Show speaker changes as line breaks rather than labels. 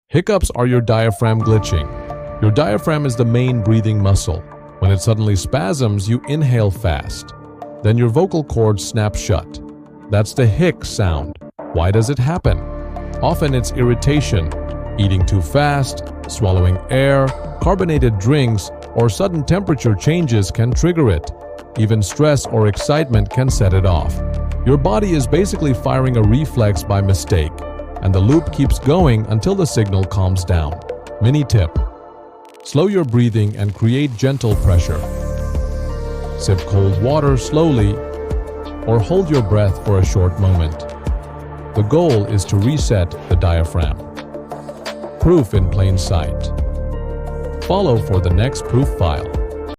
Hiccups are your diaphragm glitching. Your diaphragm is the main breathing muscle. When it suddenly spasms, you inhale fast. Then your vocal cords snap shut. That's the hic sound. Why does it happen? Often it's irritation, eating too fast, swallowing air, carbonated drinks, or sudden temperature changes can trigger it. Even stress or excitement can set it off. Your body is basically firing a reflex by mistake, and the loop keeps going until the signal calms down. Mini tip: slow your breathing and create gentle pressure. Sip cold water slowly or hold your breath for a short moment. The goal is to reset the diaphragm. Proof in plain sight. Follow for the next proof file.